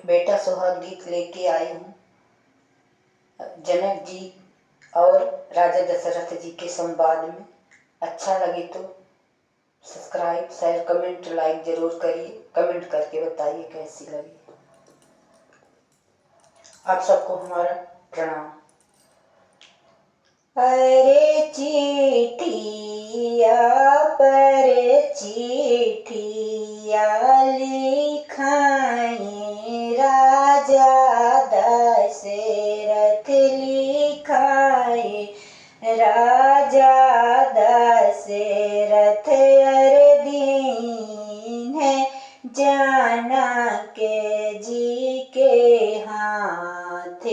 बेटा सुहाग गीत लेके आई हूँ जनक जी और राजा दशरथ जी के संवाद में। अच्छा लगे तो सब्सक्राइब, शेयर, कमेंट, लाइक जरूर करिए। कमेंट करके बताइए कैसी लगी। आप सबको हमारा प्रणाम। अरे चिट्ठिया पर चिट्ठिया लिखाए राजा दशरथ लिखाए राजा दशरथ अरे दीन है जानकी जी के हाथ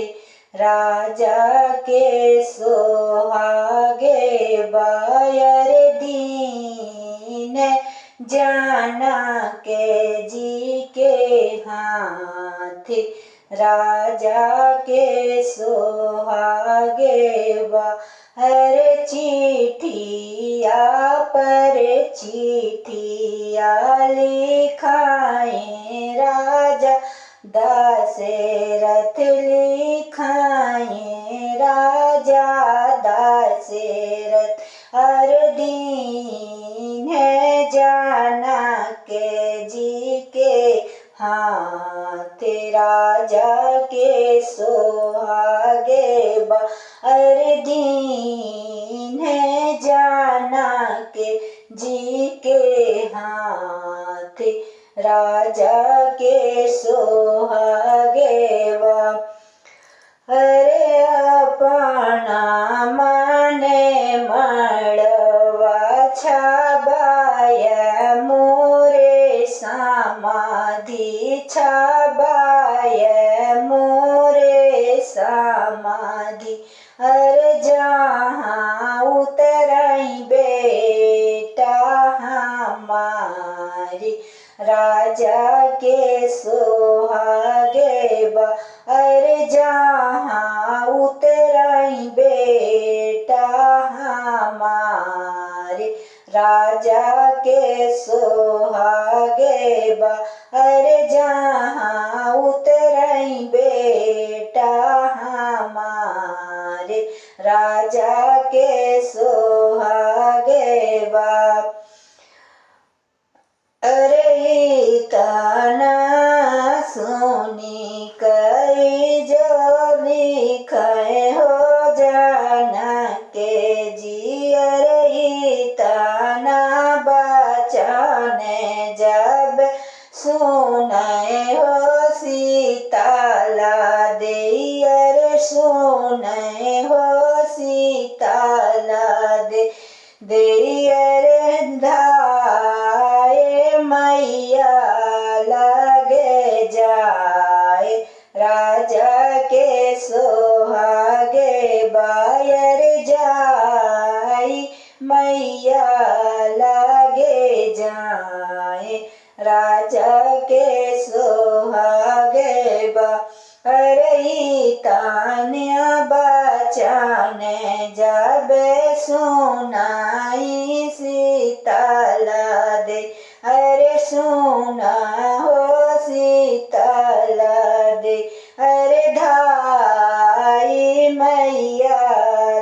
राजा के सोहागे बायर दीन जानकी जी के हाथ राजा के सोहागे बायर चिट्ठिया पर चिट्ठिया लिखाए राजा दशरथ लिखाए राजा दशरथ हर दीन है जानकी जी के हाथ राजा के सोहागे हर दीन है जानकी जी के हाथ राजा के सोहागे अरे अपना मने मड़वा छाबाय मोरे समाधि छाबाय मोरे समाधि अरे जहाँ उतरई बेटा हमारी राजा के सोहागे अरे जहाँ उतरई बेटा हमारे राजा के सोहागे अरे जहाँ उतरई बेटा हमारे राजा के सोहागे अरे ताना सुनी कई जो लिखे हो जानकी जी अरे ताना बचाने जब सुने हो सीताला दे अरे सुने हो सीताला दे अरे धाये मैया लगे जाए राजा के सोहागे बायर जाई मैया लगे जाए राजा के सोहागे अरे तान्या बचाने जब सुनाई सीताला दे अरे सुना हो सीताला दे अरे धाई मैया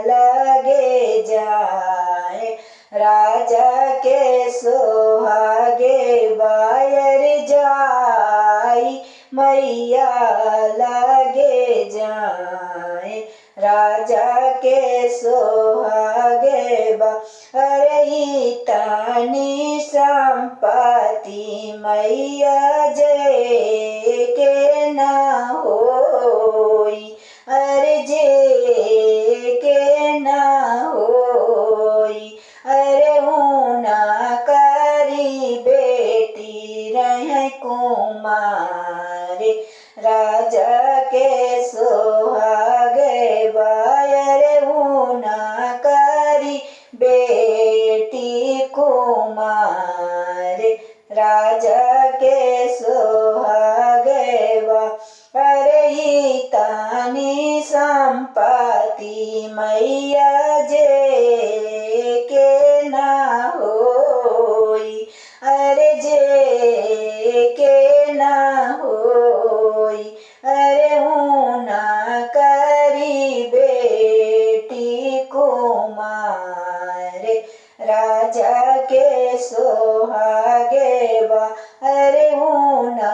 लगे जाए राजा के सोहागे बायर जाई मैया लगे जाए राजा के सोहागे अरे तानी संपत्ति मैया जे के न होई अरे जे के न होई अरे ऊना करी बेटी रह कुमारी राजा के सोहागे बायर ऊना करी बेटी कुमार राजा के सोहागे अरे तानी संपत्ति मैया जे के न होई अरे जे के न हो सोहागेवा अरे ऊना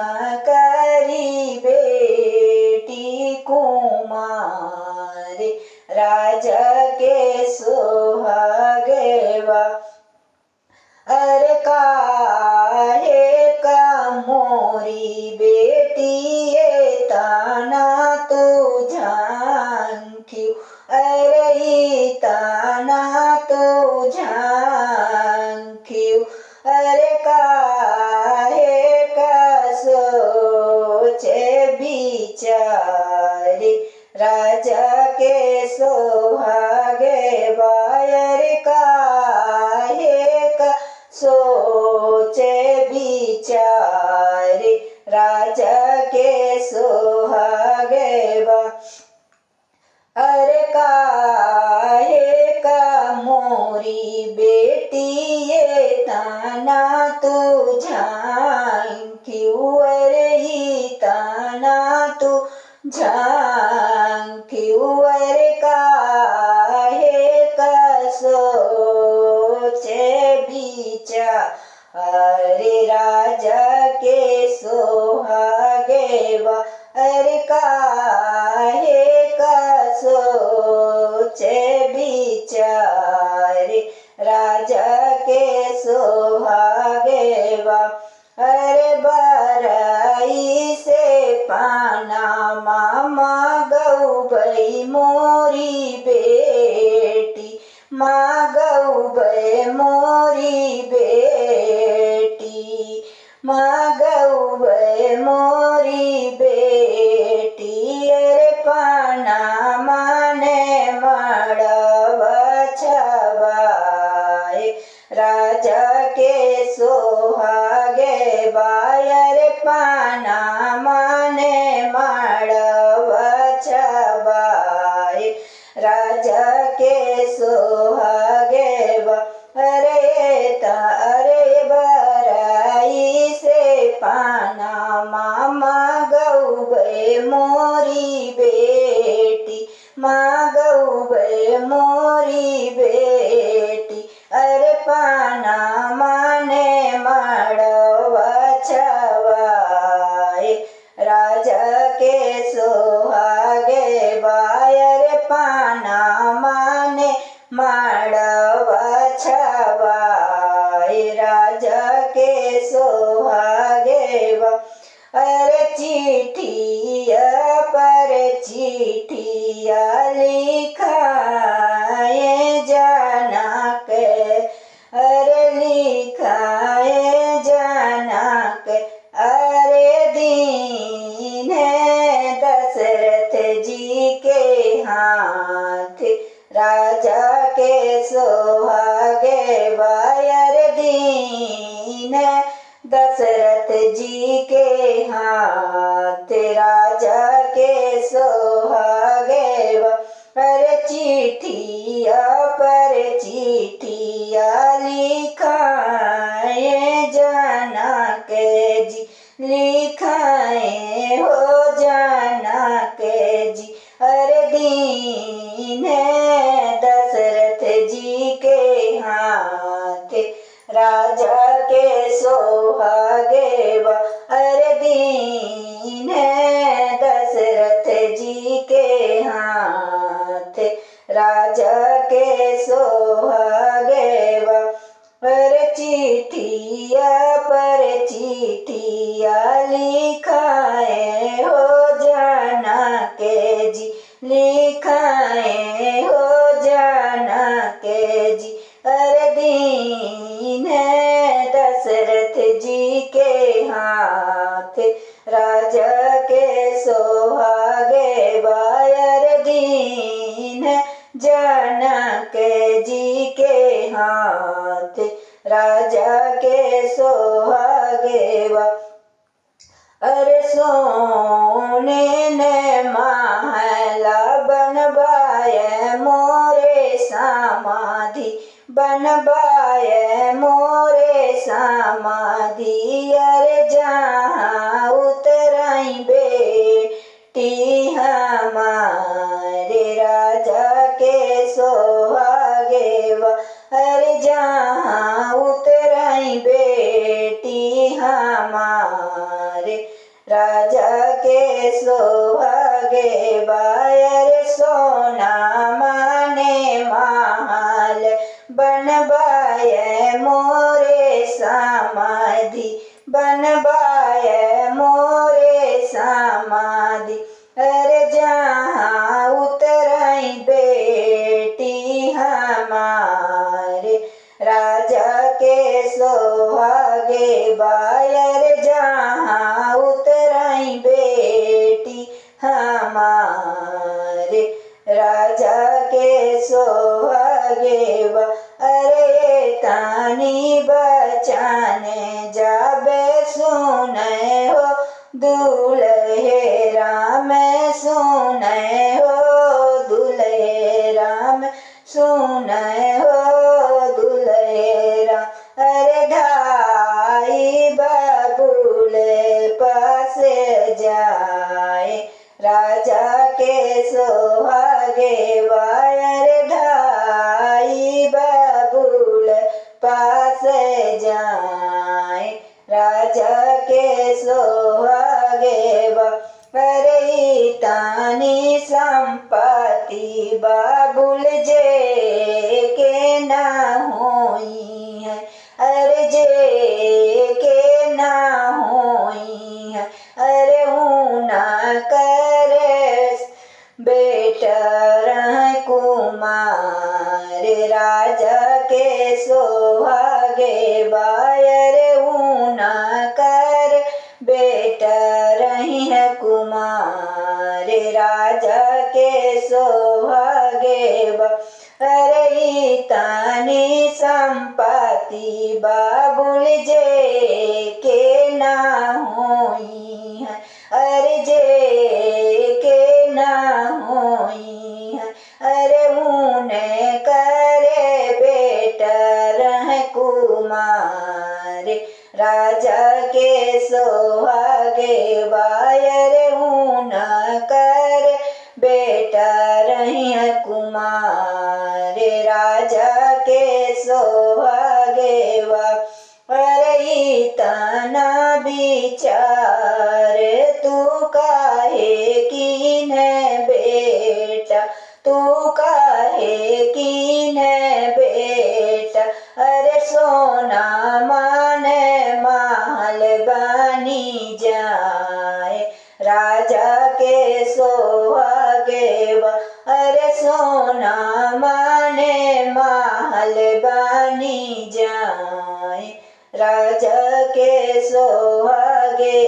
करी बेटी कुमारी राजा के सोहागेवा अरे काहे का मोरी बेटी ये ताना तू झांक्यू अरे ताना तू झांक्यू अरे काहे का सोचे बिचारी राजा के सोहागेवा अरे काहे का सोचे बिचारी राजा के सोहागेवा अरे काहे का मोरी बेटी ये ताना तू झांक्यू अरे ताना तू झांक्यू अरे काहे का सोचे बिचारी राजा के सोहागेवा अरे काहे का सोचे बिचारी राजा के सोहागेवा अरे बराई से पाना मामा गौ भई मोरी बेटी माँ गौ भई मोरी बेटी माँ गौ भई मोरी बेटी अरे पाना माने मड़वा छवाए राजा के सोहागेवा अरे पाना माने मड़वा छवाए राजा के सोहागेवा अरे बराई से पाना मामा गौ भई मोरी बेटी माँ गौ भई मोरी बेटी अरे पाना माने मड़वा छवाए राजा के सोहागेवा अरे पाना माने मड़वा छवाए राजा के सोहागेवा अरे चिठिया पर चिठिया लिखाए जाना के अरे लिखाए जाना के अरे दीन दशरथ जी के हाथ राजा के सोहागेवा अरे दीन दशरथ जी के हाथ राजा के सोहागेवा अरे चिठिया पर चिठिया लिखाए जाना के जी लिखाए हो जाना के जी अरे दीन दशरथ जी के हाथ राजा के सोहागेवा अरे दीन दशरथ जी के हाथ राजा के सोहागेवा अरे चिठिया पर चिठिया लिखाए हो जाना के जी लिखाए हो जाना के जी अरे दीन दशरथ जी के हाथ राजा के सोहागेवा अरे दीन जनक जी के हाथ राजा के सोहागेवा अरे सोने ने महला बनवाए मोरे समाधि बनवाए मोरे समाधि अरे जहाँ उतराई बेटी हमारे राजा के सोहागेवा अरे जहाँ उतराई बेटी रे राजा के सोहागे बायर सोना माने महाल बनवाय मोरे समाधि बनवाय मोरे समाधि अरे जहाँ उतरई बेटी हमारे राजा के सोहागे बायर जहाँ उतरई बेटी हमारे राजा के सोहागे बा अरे तानी बचाने जाबे सुने हो दूल्हे राम सुने हो दूल्हे राम सुने हो दूल्हे राम अरे ढाई बबूले पास जाए राजा के सोहागे वायर ढाई बबूल पास जाए राजा के सोहागे अरे तानी संपत्ति बाबुल जे के ना होई है अरे जे के ना होई है अरे ऊना करे बेटा रह कुमार राजा के सोहागे बायर ऊना कर बेटा रही है कुमार राजा के सोहागे अरे तानी संपत्ति बाबुल जे के ना होई है अरे जे के ना होई है अरे ऊने करे बेटा रह कुमार राजा के सोहागे बायर ऊन कर बेटा रही कुमार राजा के सोहागे अरे तना विचार तू काहे कीन बेटा तू काहे कीन बेटा अरे सोना माने महल बनी जाए राजा के सोहागे अरे सोना माने महल बनी जाए राजा के सोहागे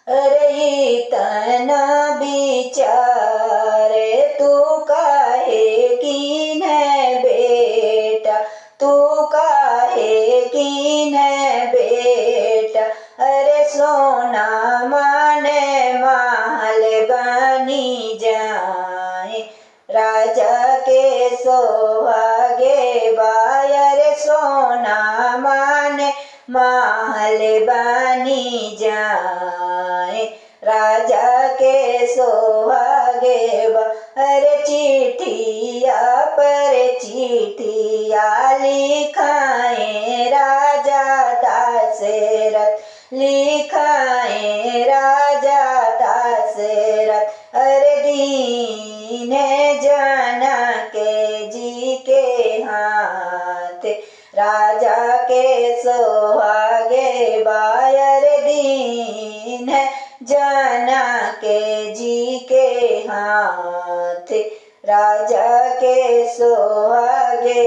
अरे तना विचार तू काहे कीन बेटा तू काहे कीन बेटा अरे सोना माने महल बनी जाए राजा के सोहागे बायर सोना माने महल बनी जाए राजा के सोहागे अरे चिट्ठिया पर चिट्ठिया लिखाए राजा दशरथ लिखाए राजा दशरथ अरे दीन जाना के जी के हाथ राजा के सोहागे बायर दीन जाना के जी के हाथ राजा के सोहागे